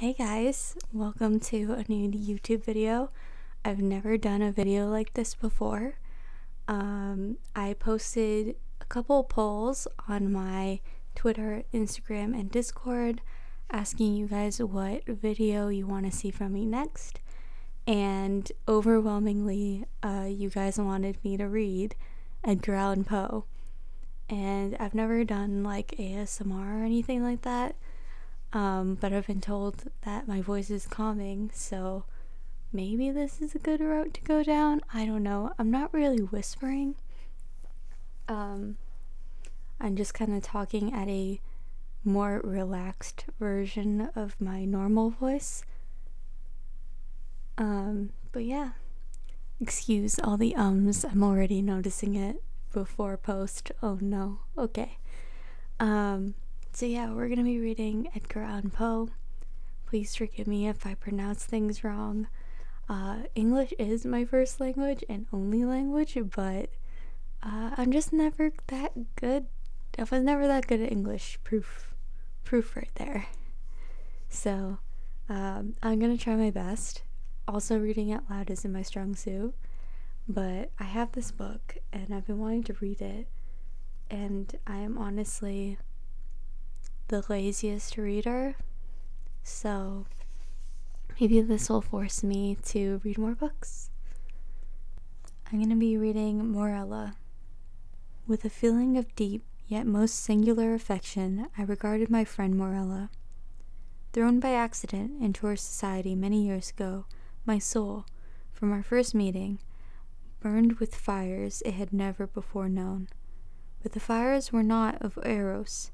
Hey guys, welcome to a new YouTube video. I've never done a video like this before. I posted a couple polls on my Twitter, Instagram, and Discord asking you guys what video you want to see from me next. And overwhelmingly, you guys wanted me to read Edgar Allan Poe. And I've never done like ASMR or anything like that. But I've been told that my voice is calming, so maybe this is a good route to go down. I don't know. I'm not really whispering. I'm just kind of talking at a more relaxed version of my normal voice. But yeah. Excuse all the ums. I'm already noticing it before post. Oh no. Okay. So yeah, we're gonna be reading Edgar Allan Poe. Please forgive me if I pronounce things wrong. English is my first language and only language, but I'm just never that good. I was never that good at English. Proof right there. So I'm gonna try my best. Also, reading out loud isn't my strong suit, but I have this book and I've been wanting to read it, and I am honestly the laziest reader, so maybe this will force me to read more books. I'm going to be reading Morella. With a feeling of deep yet most singular affection, I regarded my friend Morella. Thrown by accident into her society many years ago, my soul, from our first meeting, burned with fires it had never before known. But the fires were not of Eros,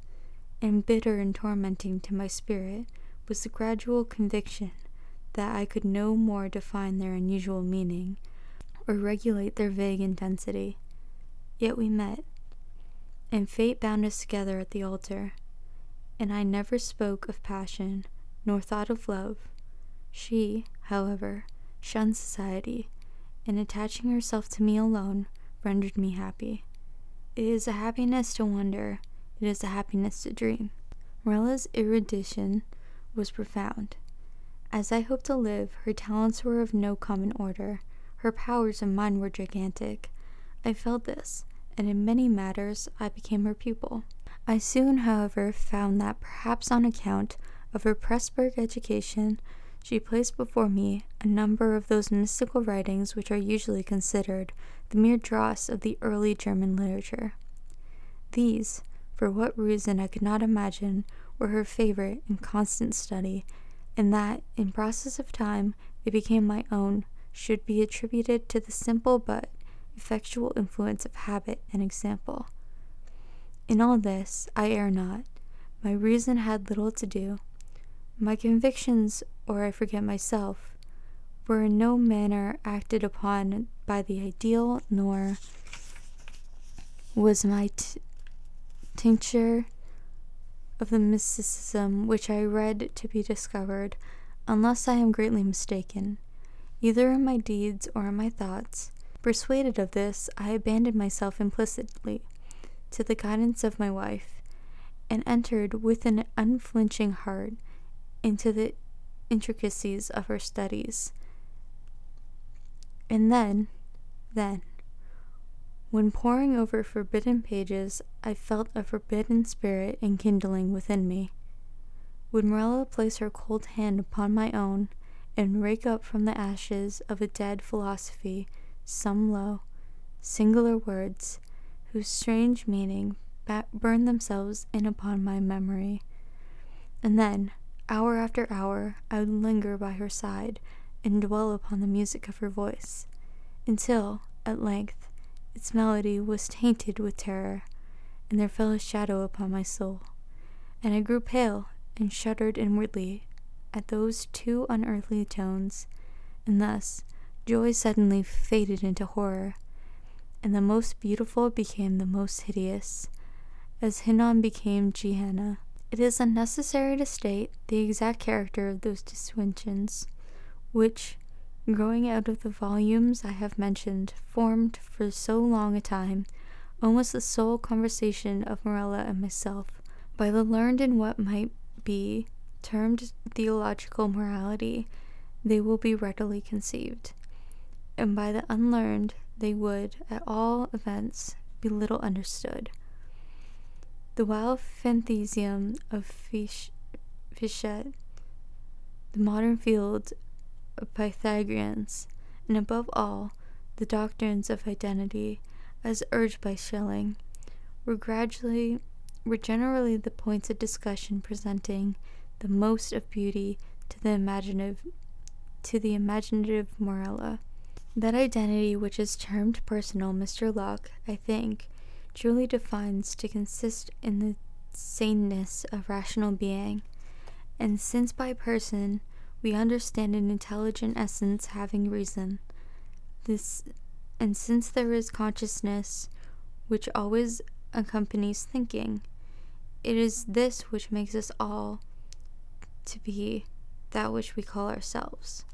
and bitter and tormenting to my spirit was the gradual conviction that I could no more define their unusual meaning or regulate their vague intensity. Yet we met, and fate bound us together at the altar, and I never spoke of passion nor thought of love. She, however, shunned society, and attaching herself to me alone rendered me happy. It is a happiness to wonder. It is a happiness to dream. Morella's erudition was profound. As I hoped to live, her talents were of no common order. Her powers of mind were gigantic. I felt this, and in many matters I became her pupil. I soon, however, found that perhaps on account of her Pressburg education, she placed before me a number of those mystical writings which are usually considered the mere dross of the early German literature. These, for what reason I could not imagine, were her favorite and constant study, and that, in process of time, they became my own, should be attributed to the simple but effectual influence of habit and example. In all this, I err not. My reason had little to do. My convictions, or I forget myself, were in no manner acted upon by the ideal, nor was my tincture of the mysticism which I read to be discovered, unless I am greatly mistaken, either in my deeds or in my thoughts. Persuaded of this, I abandoned myself implicitly to the guidance of my wife, and entered with an unflinching heart into the intricacies of her studies. And then, when poring over forbidden pages, I felt a forbidden spirit enkindling within me. Would Morella place her cold hand upon my own, and rake up from the ashes of a dead philosophy some low, singular words, whose strange meaning burned themselves in upon my memory? And then, hour after hour, I would linger by her side, and dwell upon the music of her voice, until, at length, its melody was tainted with terror, and there fell a shadow upon my soul, and I grew pale and shuddered inwardly at those two unearthly tones, and thus joy suddenly faded into horror, and the most beautiful became the most hideous, as Hinnom became Gehenna. It is unnecessary to state the exact character of those dissensions, which, growing out of the volumes I have mentioned, formed for so long a time almost the sole conversation of Morella and myself. By the learned in what might be termed theological morality, they will be readily conceived, and by the unlearned they would, at all events, be little understood. The wild fanthesium of Fichet, the modern field of Pythagoreans, and above all, the doctrines of identity, as urged by Schelling, were generally the points of discussion presenting the most of beauty to the imaginative Morella. That identity which is termed personal, Mr. Locke, I think, truly defines to consist in the saneness of rational being, and since by person we understand an intelligent essence having reason, and since there is consciousness which always accompanies thinking, it is this which makes us all to be that which we call ourselves,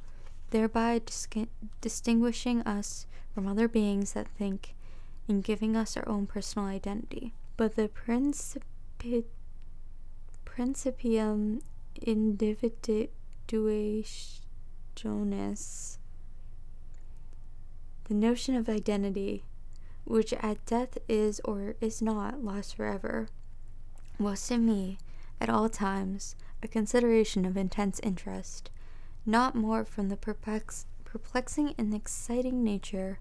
thereby distinguishing us from other beings that think, and giving us our own personal identity. But the principium individuationis, the notion of identity, which at death is or is not lost forever, was to me, at all times, a consideration of intense interest, not more from the perplexing and exciting nature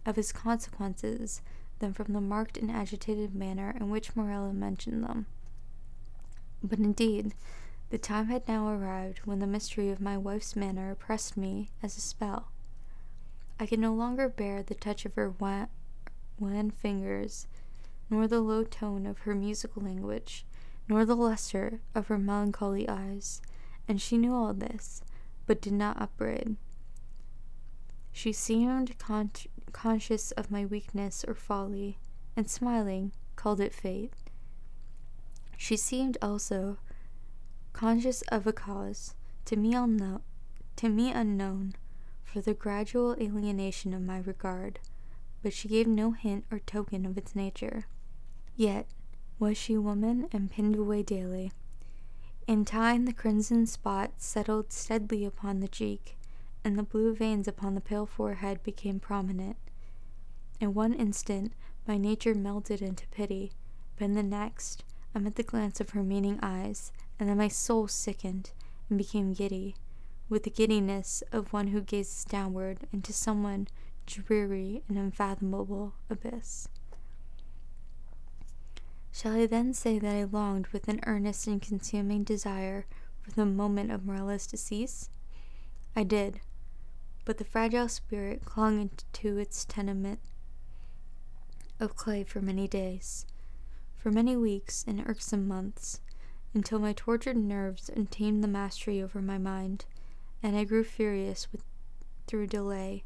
of its consequences than from the marked and agitated manner in which Morella mentioned them. But indeed, the time had now arrived when the mystery of my wife's manner oppressed me as a spell. I could no longer bear the touch of her wan fingers, nor the low tone of her musical language, nor the luster of her melancholy eyes, and she knew all this, but did not upbraid. She seemed conscious of my weakness or folly, and smiling, called it fate. She seemed also conscious of a cause, to me unknown, for the gradual alienation of my regard, but she gave no hint or token of its nature. Yet was she woman, and pinned away daily. In time the crimson spot settled steadily upon the cheek, and the blue veins upon the pale forehead became prominent. In one instant my nature melted into pity, but in the next I met the glance of her meaning eyes, and then my soul sickened and became giddy, with the giddiness of one who gazes downward into someone dreary and unfathomable abyss. Shall I then say that I longed with an earnest and consuming desire for the moment of Morella's decease? I did, but the fragile spirit clung to its tenement of clay for many days, for many weeks and irksome months, until my tortured nerves obtained the mastery over my mind, and I grew furious through delay,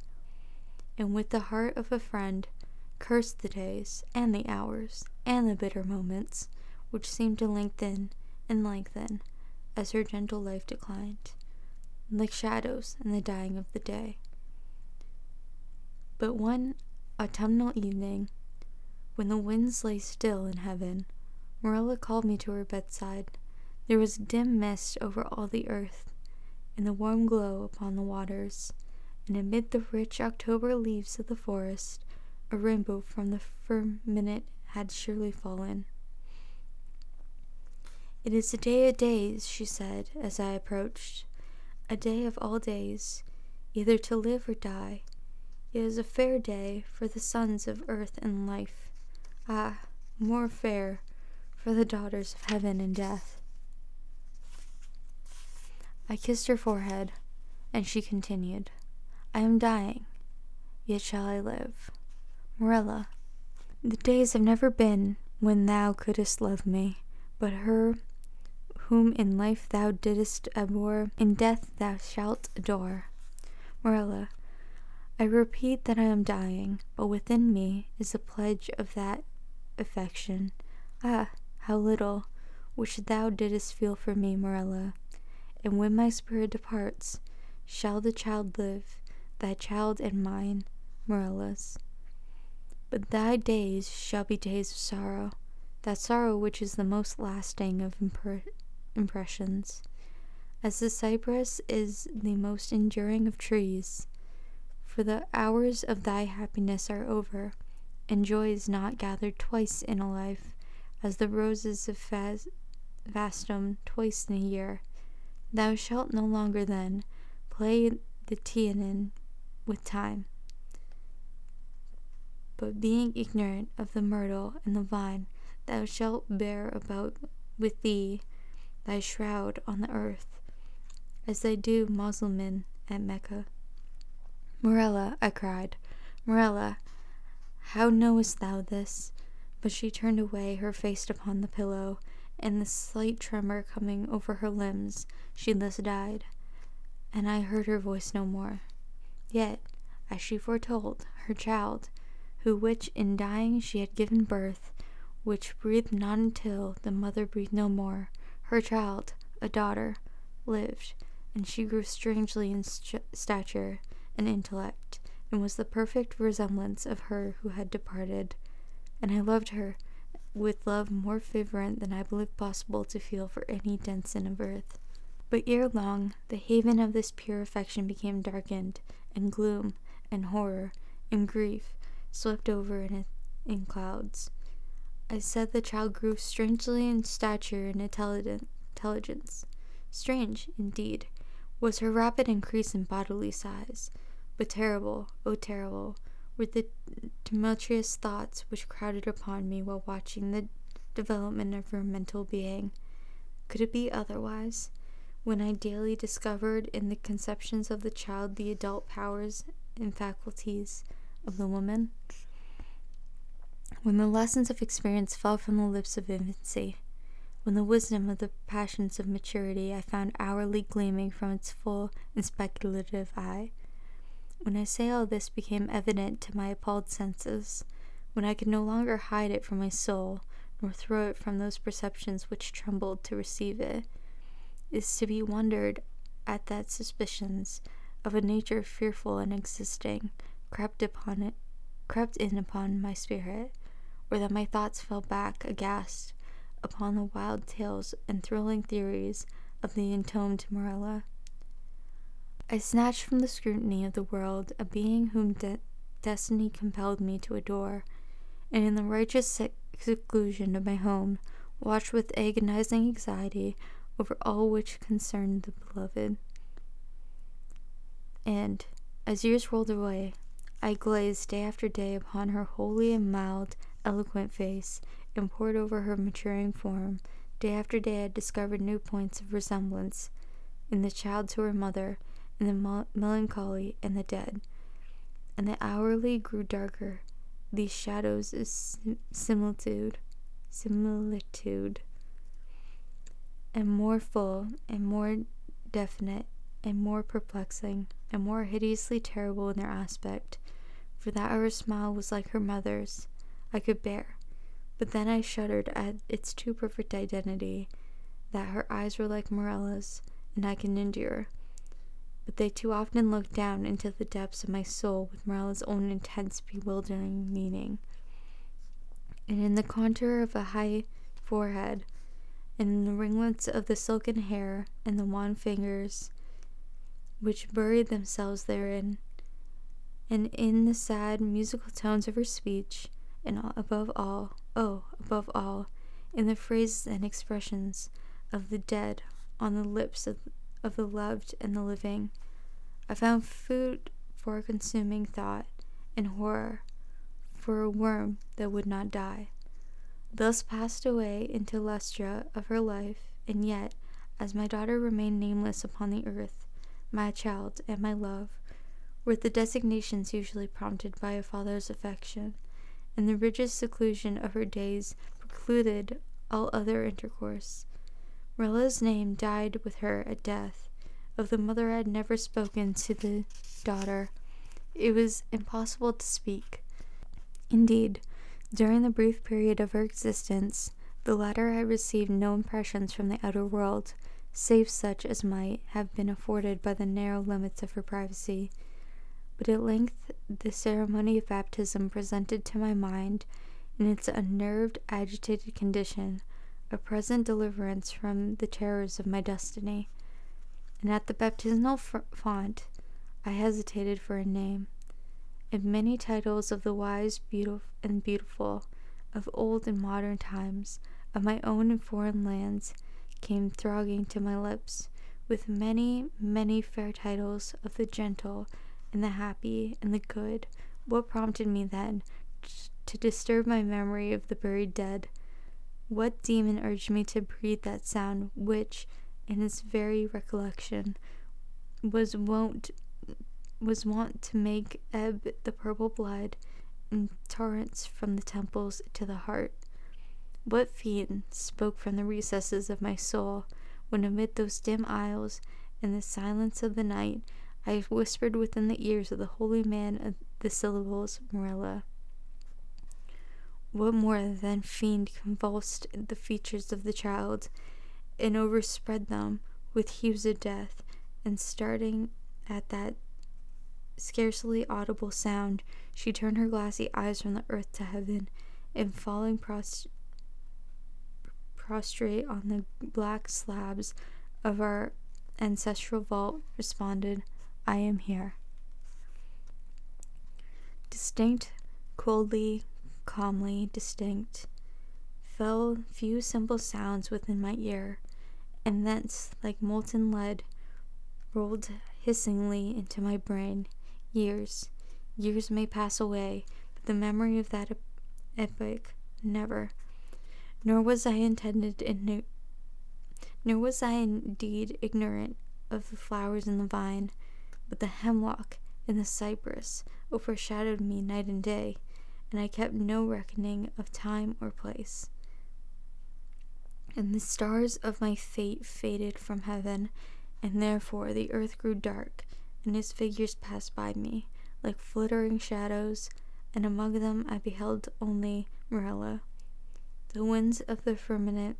and with the heart of a friend cursed the days and the hours and the bitter moments which seemed to lengthen and lengthen as her gentle life declined, like shadows in the dying of the day. But one autumnal evening, when the winds lay still in heaven, Morella called me to her bedside. There was a dim mist over all the earth, and the warm glow upon the waters, and amid the rich October leaves of the forest, a rainbow from the firmament had surely fallen. "It is a day of days," she said, as I approached, "a day of all days, either to live or die. It is a fair day for the sons of earth and life, more fair for the daughters of heaven and death." I kissed her forehead, and she continued, "I am dying, yet shall I live. Morella, the days have never been when thou couldst love me, but her whom in life thou didst abhor, in death thou shalt adore. Morella, I repeat that I am dying, but within me is a pledge of that affection, how little, which thou didst feel for me, Morella, and when my spirit departs, shall the child live, thy child and mine, Morella's. But thy days shall be days of sorrow, that sorrow which is the most lasting of impressions, as the cypress is the most enduring of trees. For the hours of thy happiness are over, and joy is not gathered twice in a life, as the roses of Vastum twice in a year. Thou shalt no longer then play the Teian with time, but being ignorant of the myrtle and the vine, thou shalt bear about with thee thy shroud on the earth, as they do Mussulmen at Mecca. Morella, I cried, Morella, how knowest thou this? But she turned away her face upon the pillow, and the slight tremor coming over her limbs, she thus died, and I heard her voice no more. Yet, as she foretold, her child, who which in dying she had given birth, which breathed not until the mother breathed no more, her child, a daughter, lived, and she grew strangely in stature and intellect, and was the perfect resemblance of her who had departed. And I loved her with love more fervent than I believed possible to feel for any denizen of earth. But ere long, the haven of this pure affection became darkened, and gloom, and horror, and grief swept over in clouds. I said the child grew strangely in stature and intelligence. Strange, indeed, was her rapid increase in bodily size, but terrible, oh terrible, were the tumultuous thoughts which crowded upon me while watching the development of her mental being. Could it be otherwise, when I daily discovered in the conceptions of the child the adult powers and faculties of the woman? When the lessons of experience fell from the lips of infancy, when the wisdom of the passions of maturity I found hourly gleaming from its full and speculative eye, when I say all this became evident to my appalled senses, when I could no longer hide it from my soul, nor throw it from those perceptions which trembled to receive it, is to be wondered at that suspicions of a nature fearful and existing crept in upon my spirit, or that my thoughts fell back aghast upon the wild tales and thrilling theories of the entombed Morella. I snatched from the scrutiny of the world a being whom destiny compelled me to adore, and in the righteous seclusion of my home watched with agonizing anxiety over all which concerned the beloved. And, as years rolled away, I gazed day after day upon her holy and mild, eloquent face, and pored over her maturing form. Day after day I discovered new points of resemblance in the child to her mother, in the melancholy and the dead, and they hourly grew darker, these shadows of similitude, and more full, and more definite, and more perplexing, and more hideously terrible in their aspect, for that her smile was like her mother's, I could bear, but then I shuddered at its too perfect identity, that her eyes were like Morella's, and I can endure, but they too often looked down into the depths of my soul with Morella's own intense, bewildering meaning, and in the contour of a high forehead, and in the ringlets of the silken hair, and the wan fingers which buried themselves therein, and in the sad, musical tones of her speech, and above all, in the phrases and expressions of the dead on the lips of the loved and the living, I found food for a consuming thought, and horror for a worm that would not die. Thus passed away into lustra of her life, and yet, as my daughter remained nameless upon the earth, my child and my love were the designations usually prompted by a father's affection, and the rigid seclusion of her days precluded all other intercourse. Morella's name died with her at death. Of the mother I had never spoken to the daughter. It was impossible to speak. Indeed, during the brief period of her existence, the latter had received no impressions from the outer world, save such as might have been afforded by the narrow limits of her privacy. But at length the ceremony of baptism presented to my mind, in its unnerved, agitated condition, a present deliverance from the terrors of my destiny. and at the baptismal font I hesitated for a name. And many titles of the wise and beautiful, of old and modern times, of my own and foreign lands, came thronging to my lips, with many, many fair titles of the gentle and the happy and the good. What prompted me then to disturb my memory of the buried dead? What demon urged me to breathe that sound which, in its very recollection, was wont to make ebb the purple blood in torrents from the temples to the heart? What fiend spoke from the recesses of my soul, when amid those dim aisles, in the silence of the night, I whispered within the ears of the holy man the syllables, Marilla? What more than fiend convulsed the features of the child, and overspread them with hues of death, and starting at that scarcely audible sound, she turned her glassy eyes from the earth to heaven, and falling prostrate on the black slabs of our ancestral vault, responded, I am here. Distinct, coldly, calmly distinct, fell few simple sounds within my ear, and thence, like molten lead, rolled hissingly into my brain. Years may pass away, but the memory of that epoch never. Nor was I indeed ignorant of the flowers and the vine, but the hemlock and the cypress overshadowed me night and day, and I kept no reckoning of time or place. And the stars of my fate faded from heaven, and therefore the earth grew dark, and its figures passed by me, like flittering shadows, and among them I beheld only Marilla. The winds of the firmament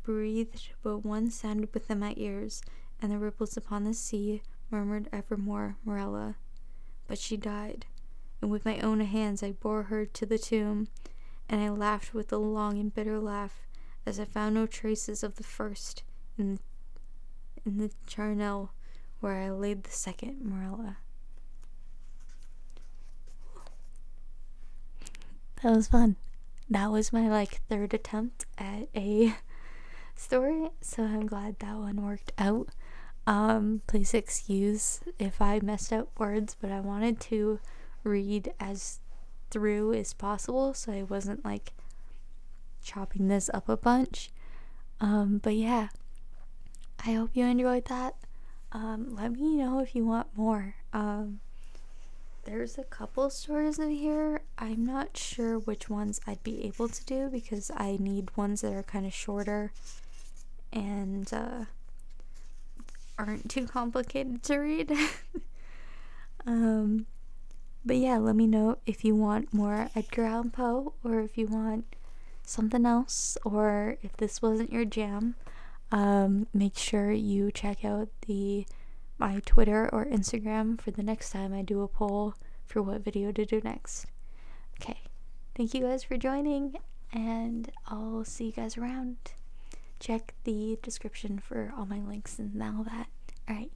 breathed but one sound within my ears, and the ripples upon the sea murmured evermore, Marilla. But she died, and with my own hands I bore her to the tomb, and I laughed with a long and bitter laugh, as I found no traces of the first in the charnel where I laid the second, Marilla. That was fun. That was my third attempt at a story, so I'm glad that one worked out. Please excuse if I messed up words, but I wanted to read as through as possible, so I wasn't chopping this up a bunch. But yeah, I hope you enjoyed that. Let me know if you want more. There's a couple stories in here. I'm not sure which ones I'd be able to do because I need ones that are kind of shorter and aren't too complicated to read. But yeah, let me know if you want more Edgar Allan Poe, or if you want something else, or if this wasn't your jam. Make sure you check out my Twitter or Instagram for the next time I do a poll for what video to do next. Okay, thank you guys for joining, and I'll see you guys around. Check the description for all my links and all that. Alright,